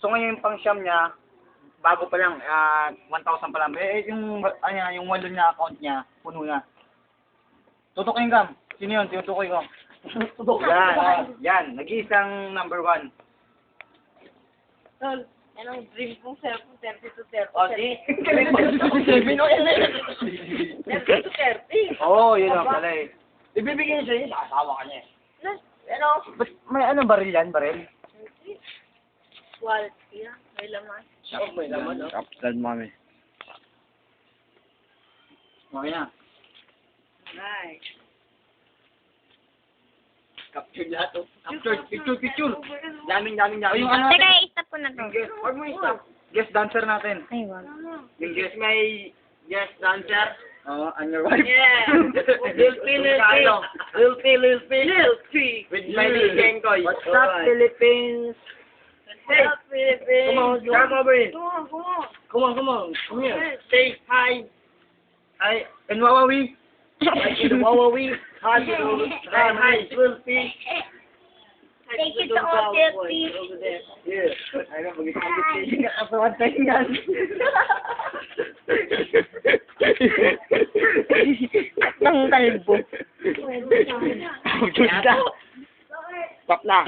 So ngayon yung pang-siyam niya, bago pa lang, 1,000 pa lang. Yung walo niya, account niya, puno na. Tutukoy Gam. Sino yun? Tinutukoy ko. Yan. Nag-iisang number 1. Tol, yan ang dream kong cellphone, 30 to 30. O, di? 30 to 30. Oo, yun ang pala eh. Ibibigay niya sa'yo, asawa ka niya eh. Ano? Ba't may ano, baril yan, baril? Wallet niya, may laman. May laman, no? Kapsal mami. Okay na. Nice. Capture lahat, oh. Capture, picture. Daming. O, yung ano Teka, natin? i-stop ko na to. Huwag mo i-stop. Guest dancer natin. Ay, wag. Yung guest may guest dancer. Oo, and your wife. Yeah. Lil P. With Miley Genkoy. What's up, Philippines? Hey, Philippines. Come over here. Come on. Come here. Say hi. Hi, and Wawawi. Wawawi. Hi, Lil P. Take it to Hotel P. Over there. Yeah. Ay, mag-isang kasawan tayo yan. Ang kalbo. Stop lang.